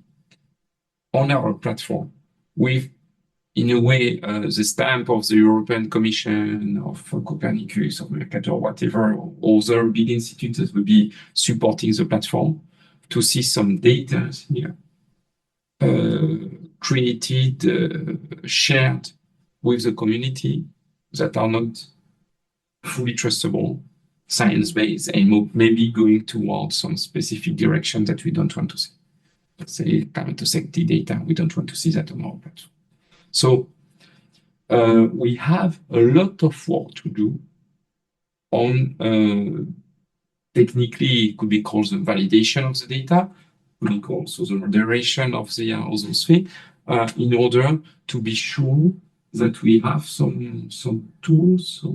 on our platform with, in a way, the stamp of the European Commission, of Copernicus, of Mercator, whatever, or other big institutes that will be supporting the platform, to see some data here created, shared with the community that are not fully trustable, science-based, and maybe going towards some specific direction that we don't want to see. say, current safety data. We don't want to see that on our platform. So we have a lot of work to do on technically, it could be called the validation of the data, could be called also the moderation of the those things, in order to be sure that we have some tools,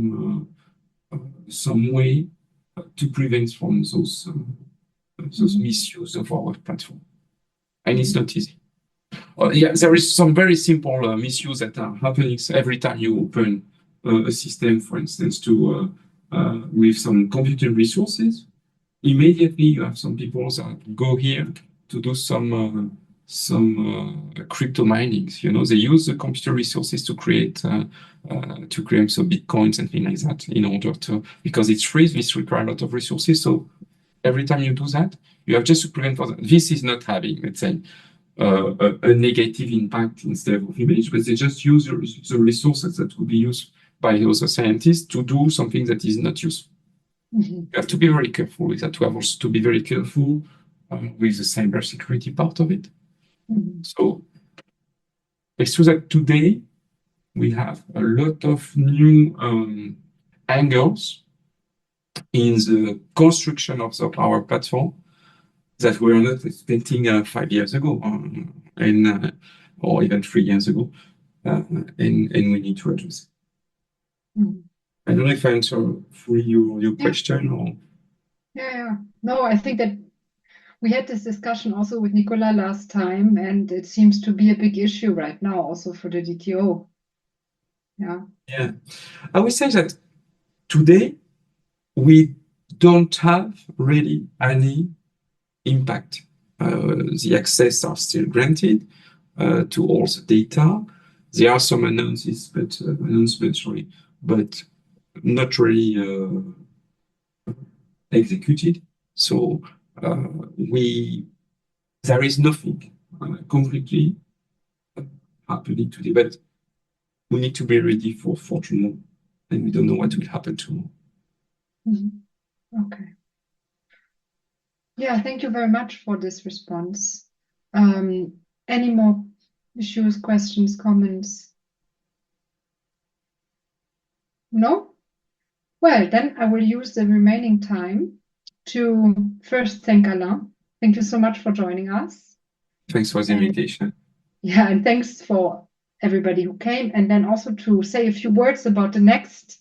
some way to prevent from those misuse of our platform. And it's not easy. Yeah, there is some very simple misuse that are happening every time you open a system, for instance, to with some computer resources. Immediately, you have some people that go here to do some crypto minings. You know, they use the computer resources to create some bitcoins and things like that in order to, because it's free. This requires a lot of resources. So every time you do that, you have just to prevent for that. This is not having, let's say, a negative impact instead of image, but they just use the resources that will be used by other scientists to do something that is not useful. You have to be very careful with that. We have also to be very careful with the cybersecurity part of it. So it's true that today we have a lot of new angles in the construction of our platform that we were not expecting 5 years ago, or even 3 years ago, and we need to address it. I don't know if I answer fully your question or. Yeah. No, I think that we had this discussion also with Nicola last time, and it seems to be a big issue right now also for the DTO. Yeah. Yeah. I would say that today we don't have really any impact. The access are still granted to all the data. There are some announcements, but not really executed. So there is nothing completely happening today, but we need to be ready for tomorrow, and we don't know what will happen tomorrow. Okay. Yeah, thank you very much for this response. Any more issues, questions, comments? No? Well, then I will use the remaining time to first thank Alain. Thank you so much for joining us. Thanks for the invitation. Yeah, and thanks for everybody who came. And then also to say a few words about the next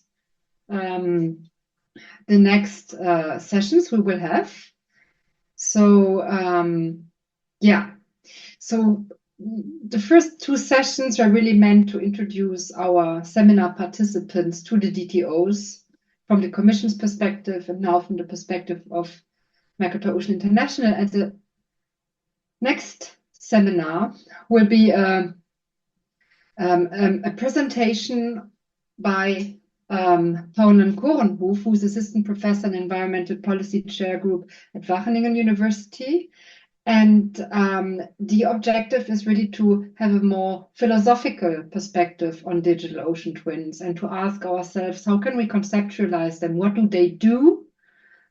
sessions we will have. So yeah, so the first 2 sessions are really meant to introduce our seminar participants to the DTOs from the Commission's perspective and now from the perspective of Mercator Ocean International. And the next seminar will be a presentation by Pauline Korenhof, who's Assistant Professor and Environmental Policy Chair Group at Wageningen University. And the objective is really to have a more philosophical perspective on digital ocean twins and to ask ourselves, how can we conceptualize them? What do they do?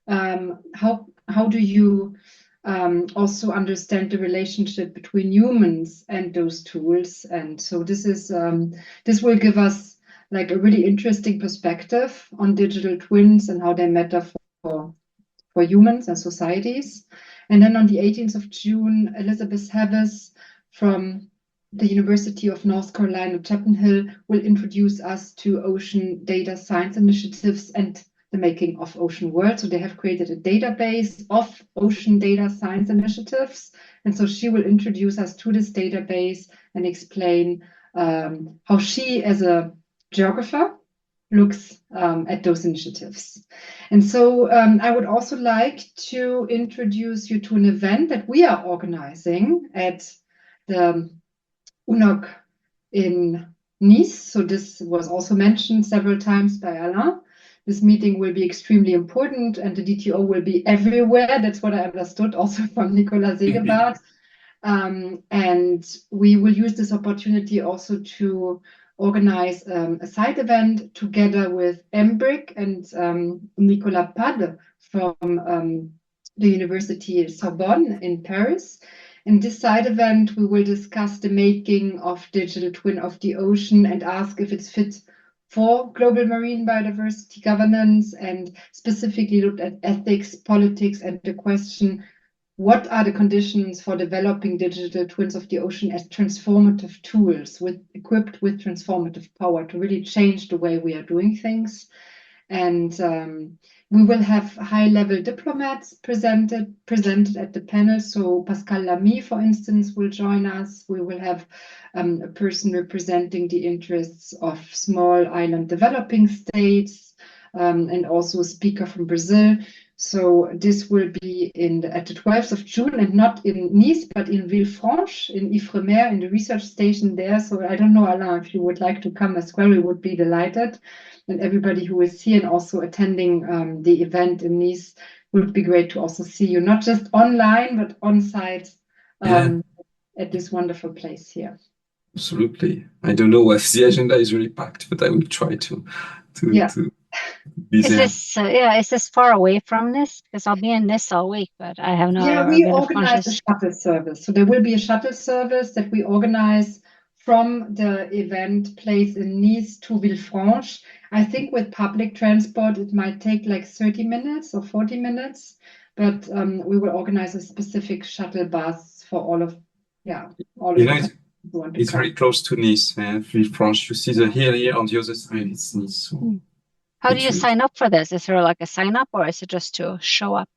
How do you also understand the relationship between humans and those tools? And so this will give us like a really interesting perspective on digital twins and how they matter for humans and societies. And then on the 18th of June, Elizabeth Havis from the University of North Carolina, Chapel Hill, will introduce us to ocean data science initiatives and the making of Ocean World. So they have created a database of ocean data science initiatives. And so she will introduce us to this database and explain how she, as a geographer, looks at those initiatives. And so I would also like to introduce you to an event that we are organizing at the UNOC in Nice. So this was also mentioned several times by Alain. This meeting will be extremely important and the DTO will be everywhere. That's what I understood also from Nicola Segebart. And we will use this opportunity also to organize a side event together with Embrick and Nicolas Pade from the University of Sorbonne in Paris. In this side event, we will discuss the making of digital twin of the ocean and ask if it's fit for global marine biodiversity governance, and specifically look at ethics, politics, and the question, what are the conditions for developing digital twins of the ocean as transformative tools equipped with transformative power to really change the way we are doing things? And we will have high-level diplomats presented at the panel. So Pascal Lamy, for instance, will join us. We will have a person representing the interests of small island developing states, and also a speaker from Brazil. So this will be at the 12th of June, and not in Nice, but in Villefranche, in Ifremer, in the research station there. So I don't know, Alain, if you would like to come as well, we would be delighted. And everybody who is here and also attending the event in Nice, would be great to also see you, not just online, but on site at this wonderful place here. Absolutely. I don't know if the agenda is really packed, but I will try to be there. Is this far away from Nice? Because I'll be in Nice all week, but I have no. Yeah, we organize a shuttle service. So there will be a shuttle service that we organize from the event place in Nice to Villefranche. I think with public transport, it might take like 30 minutes or 40 minutes, but we will organize a specific shuttle bus for all of it's very close to Nice, Villefranche. You see the hill here on the other side, it's Nice. So how do you sign up for this? Is there like a sign up, or is it just to show up?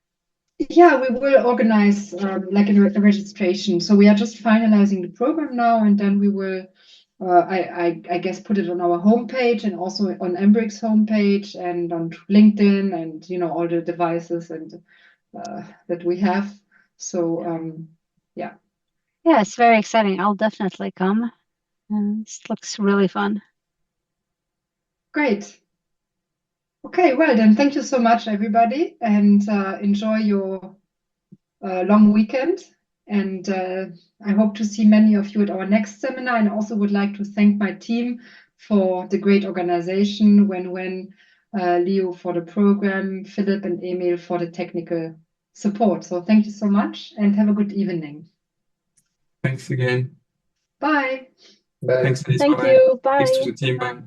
Yeah, we will organize like a registration. So we are just finalizing the program now, and then we will, I guess, put it on our homepage and also on Embrick's homepage and on LinkedIn and all the devices and that we have. So yeah, it's very exciting. I'll definitely come. This looks really fun. Great. Okay, well then, thank you so much, everybody, and enjoy your long weekend. And I hope to see many of you at our next seminar. And I also would like to thank my team for the great organization, Wen, Leo for the program, Philip and Emil for the technical support. So thank you so much and have a good evening. Thanks again. Bye. Bye. Thanks, Alice. Thank Bye. you. Bye. Thanks to the team. Bye.